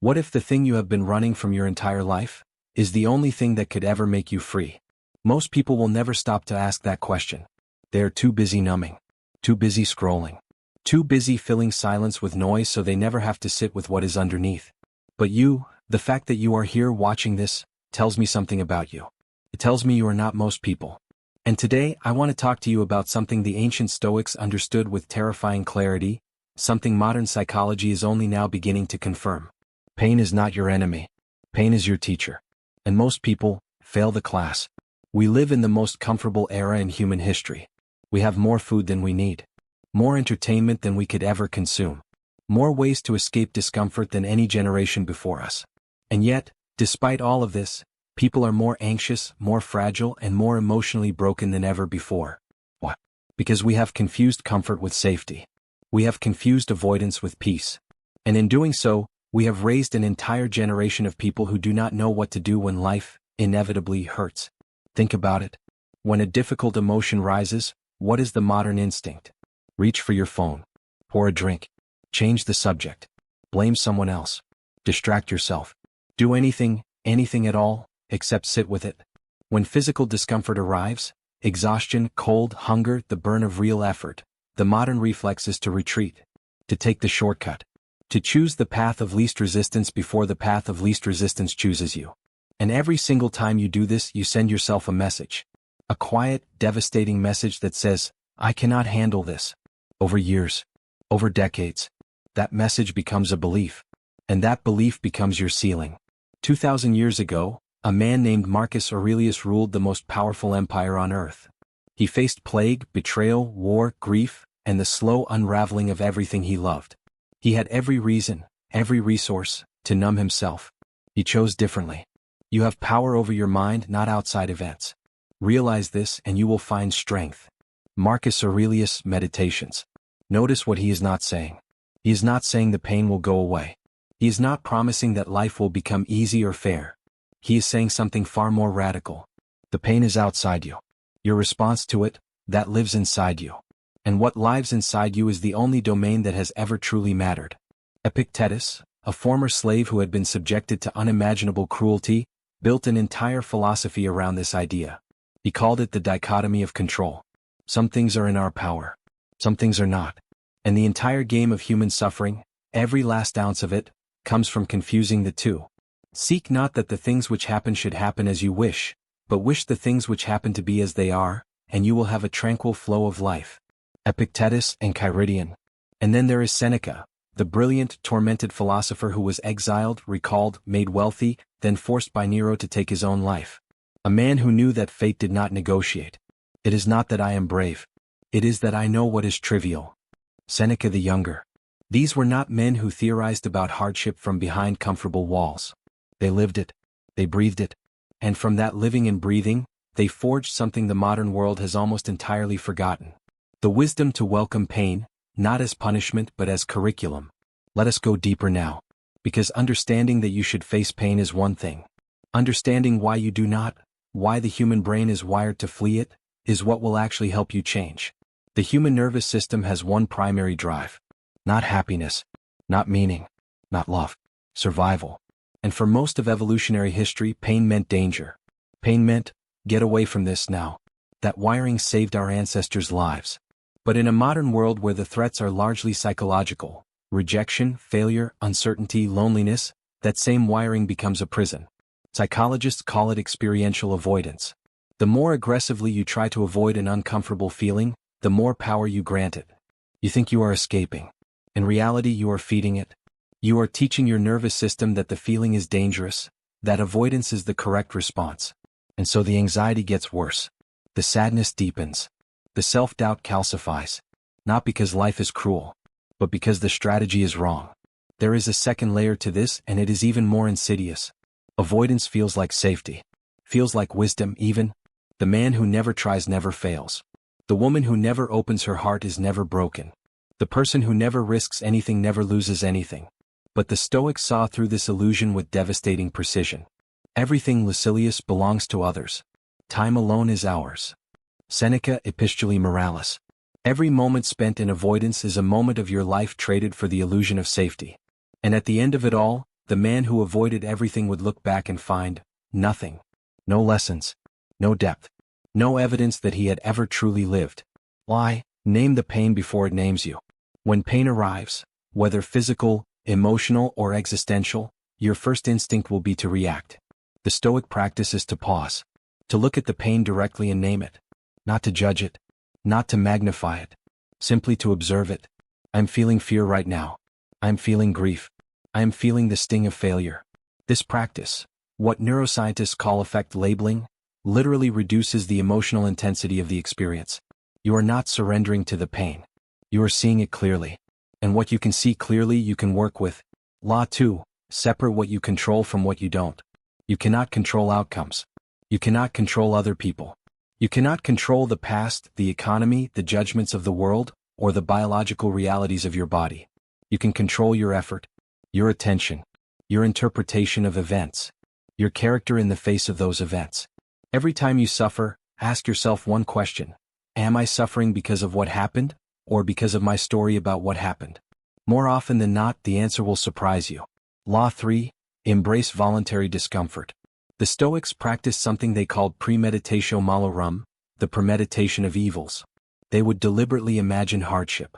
What if the thing you have been running from your entire life is the only thing that could ever make you free? Most people will never stop to ask that question. They are too busy numbing, too busy scrolling, too busy filling silence with noise so they never have to sit with what is underneath. But you, the fact that you are here watching this, tells me something about you. It tells me you are not most people. And today, I want to talk to you about something the ancient Stoics understood with terrifying clarity, something modern psychology is only now beginning to confirm. Pain is not your enemy. Pain is your teacher. And most people fail the class. We live in the most comfortable era in human history. We have more food than we need, more entertainment than we could ever consume, more ways to escape discomfort than any generation before us. And yet, despite all of this, people are more anxious, more fragile, and more emotionally broken than ever before. Why? Because we have confused comfort with safety. We have confused avoidance with peace. And in doing so, we have raised an entire generation of people who do not know what to do when life inevitably hurts. Think about it. When a difficult emotion rises, what is the modern instinct? Reach for your phone. Pour a drink. Change the subject. Blame someone else. Distract yourself. Do anything at all, except sit with it. When physical discomfort arrives, exhaustion, cold, hunger, the burn of real effort, the modern reflex is to retreat, to take the shortcut, to choose the path of least resistance before the path of least resistance chooses you. And every single time you do this, you send yourself a message. A quiet, devastating message that says, I cannot handle this. Over years, over decades, that message becomes a belief. And that belief becomes your ceiling. 2,000 years ago, a man named Marcus Aurelius ruled the most powerful empire on earth. He faced plague, betrayal, war, grief, and the slow unraveling of everything he loved. He had every reason, every resource, to numb himself. He chose differently. You have power over your mind, not outside events. Realize this and you will find strength. Marcus Aurelius Meditations. Notice what he is not saying. He is not saying the pain will go away. He is not promising that life will become easy or fair. He is saying something far more radical. The pain is outside you. Your response to it, that lives inside you. And what lives inside you is the only domain that has ever truly mattered. Epictetus, a former slave who had been subjected to unimaginable cruelty, built an entire philosophy around this idea. He called it the dichotomy of control. Some things are in our power. Some things are not. And the entire game of human suffering, every last ounce of it, comes from confusing the two. Seek not that the things which happen should happen as you wish, but wish the things which happen to be as they are, and you will have a tranquil flow of life. Epictetus and Chiridion. And then there is Seneca, the brilliant, tormented philosopher who was exiled, recalled, made wealthy, then forced by Nero to take his own life. A man who knew that fate did not negotiate. It is not that I am brave. It is that I know what is trivial. Seneca the Younger. These were not men who theorized about hardship from behind comfortable walls. They lived it. They breathed it. And from that living and breathing, they forged something the modern world has almost entirely forgotten. The wisdom to welcome pain, not as punishment but as curriculum. Let us go deeper now. Because understanding that you should face pain is one thing. Understanding why you do not, why the human brain is wired to flee it, is what will actually help you change. The human nervous system has one primary drive. Not happiness, not meaning, not love, survival. And for most of evolutionary history, pain meant danger. Pain meant, get away from this now. That wiring saved our ancestors' lives. But in a modern world where the threats are largely psychological, rejection, failure, uncertainty, loneliness, that same wiring becomes a prison. Psychologists call it experiential avoidance. The more aggressively you try to avoid an uncomfortable feeling, the more power you grant it. You think you are escaping. In reality, you are feeding it. You are teaching your nervous system that the feeling is dangerous, that avoidance is the correct response. And so the anxiety gets worse. The sadness deepens. The self-doubt calcifies. Not because life is cruel, but because the strategy is wrong. There is a second layer to this, and it is even more insidious. Avoidance feels like safety. Feels like wisdom even. The man who never tries never fails. The woman who never opens her heart is never broken. The person who never risks anything never loses anything. But the Stoics saw through this illusion with devastating precision. Everything, Lucilius, belongs to others. Time alone is ours. Seneca, Epistulae Moralis. Every moment spent in avoidance is a moment of your life traded for the illusion of safety. And at the end of it all, the man who avoided everything would look back and find nothing. No lessons. No depth. No evidence that he had ever truly lived. Why? Name the pain before it names you. When pain arrives, whether physical, emotional, or existential, your first instinct will be to react. The Stoic practice is to pause. To look at the pain directly and name it. Not to judge it. Not to magnify it. Simply to observe it. I'm feeling fear right now. I'm feeling grief. I am feeling the sting of failure. This practice, what neuroscientists call affect labeling, literally reduces the emotional intensity of the experience. You are not surrendering to the pain. You are seeing it clearly. And what you can see clearly you can work with. Law 2, separate what you control from what you don't. You cannot control outcomes. You cannot control other people. You cannot control the past, the economy, the judgments of the world, or the biological realities of your body. You can control your effort, your attention, your interpretation of events, your character in the face of those events. Every time you suffer, ask yourself one question. Am I suffering because of what happened, or because of my story about what happened? More often than not, the answer will surprise you. Law 3, embrace voluntary discomfort. The Stoics practiced something they called premeditatio malorum, the premeditation of evils. They would deliberately imagine hardship.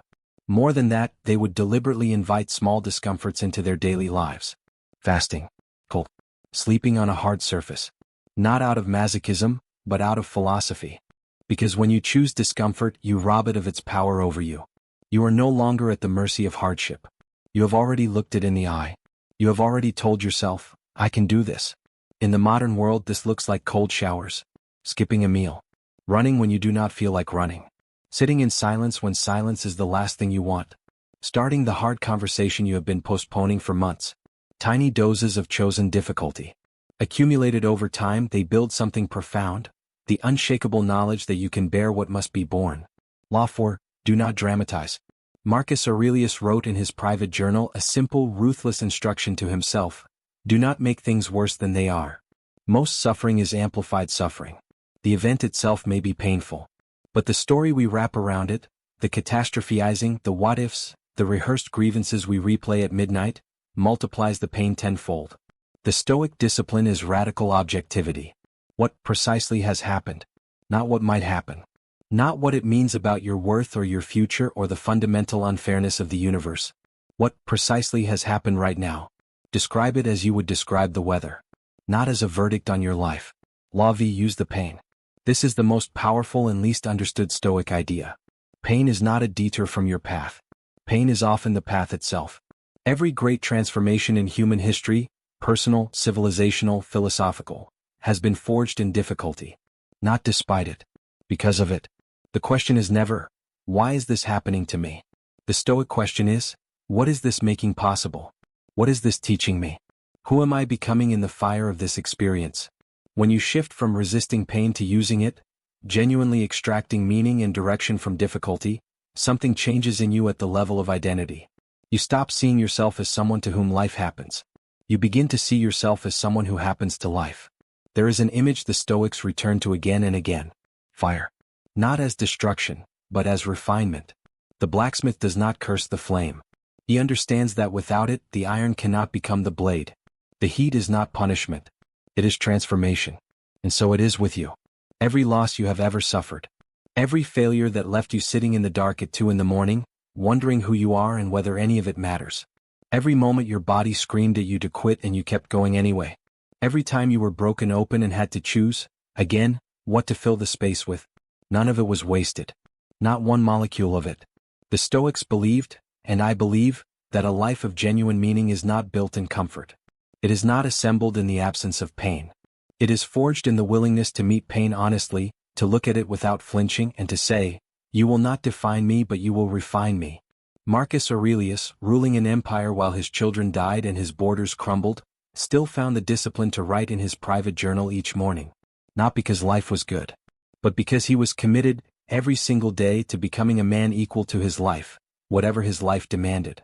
More than that, they would deliberately invite small discomforts into their daily lives. Fasting. Cold. Sleeping on a hard surface. Not out of masochism, but out of philosophy. Because when you choose discomfort, you rob it of its power over you. You are no longer at the mercy of hardship. You have already looked it in the eye. You have already told yourself, I can do this. In the modern world, this looks like cold showers, skipping a meal, running when you do not feel like running, sitting in silence when silence is the last thing you want, starting the hard conversation you have been postponing for months. Tiny doses of chosen difficulty. Accumulated over time, they build something profound, the unshakable knowledge that you can bear what must be borne. Law 4, do not dramatize. Marcus Aurelius wrote in his private journal a simple, ruthless instruction to himself. Do not make things worse than they are. Most suffering is amplified suffering. The event itself may be painful, but the story we wrap around it, the catastrophizing, the what-ifs, the rehearsed grievances we replay at midnight, multiplies the pain tenfold. The Stoic discipline is radical objectivity. What precisely has happened? Not what might happen. Not what it means about your worth or your future or the fundamental unfairness of the universe. What precisely has happened right now? Describe it as you would describe the weather. Not as a verdict on your life. Law V, use the pain. This is the most powerful and least understood Stoic idea. Pain is not a detour from your path. Pain is often the path itself. Every great transformation in human history, personal, civilizational, philosophical, has been forged in difficulty. Not despite it. Because of it. The question is never, why is this happening to me? The Stoic question is, what is this making possible? What is this teaching me? Who am I becoming in the fire of this experience? When you shift from resisting pain to using it, genuinely extracting meaning and direction from difficulty, something changes in you at the level of identity. You stop seeing yourself as someone to whom life happens. You begin to see yourself as someone who happens to life. There is an image the Stoics return to again and again. Fire. Not as destruction, but as refinement. The blacksmith does not curse the flame. He understands that without it, the iron cannot become the blade. The heat is not punishment. It is transformation. And so it is with you. Every loss you have ever suffered. Every failure that left you sitting in the dark at 2 a.m, wondering who you are and whether any of it matters. Every moment your body screamed at you to quit and you kept going anyway. Every time you were broken open and had to choose, again, what to fill the space with. None of it was wasted. Not one molecule of it. The Stoics believed, and I believe, that a life of genuine meaning is not built in comfort. It is not assembled in the absence of pain. It is forged in the willingness to meet pain honestly, to look at it without flinching and to say, you will not define me but you will refine me. Marcus Aurelius, ruling an empire while his children died and his borders crumbled, still found the discipline to write in his private journal each morning. Not because life was good, but because he was committed, every single day, to becoming a man equal to his life, whatever his life demanded.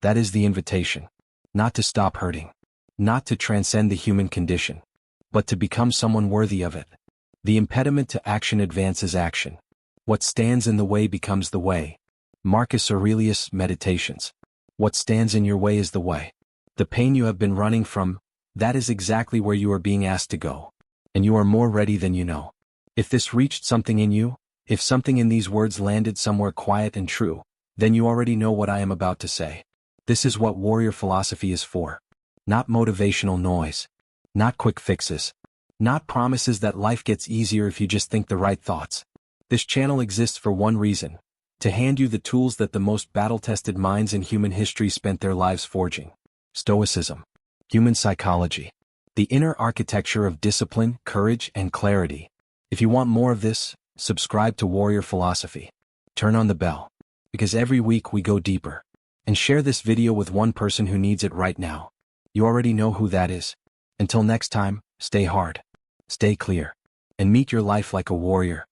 That is the invitation. Not to stop hurting. Not to transcend the human condition. But to become someone worthy of it. The impediment to action advances action. What stands in the way becomes the way. Marcus Aurelius, Meditations. What stands in your way is the way. The pain you have been running from, that is exactly where you are being asked to go. And you are more ready than you know. If this reached something in you, if something in these words landed somewhere quiet and true, then you already know what I am about to say. This is what warrior philosophy is for. Not motivational noise. Not quick fixes. Not promises that life gets easier if you just think the right thoughts. This channel exists for one reason: to hand you the tools that the most battle-tested minds in human history spent their lives forging. Stoicism. Human psychology. The inner architecture of discipline, courage, and clarity. If you want more of this, subscribe to Warrior Philosophy. Turn on the bell, because every week we go deeper. And share this video with one person who needs it right now. You already know who that is. Until next time, stay hard, stay clear, and meet your life like a warrior.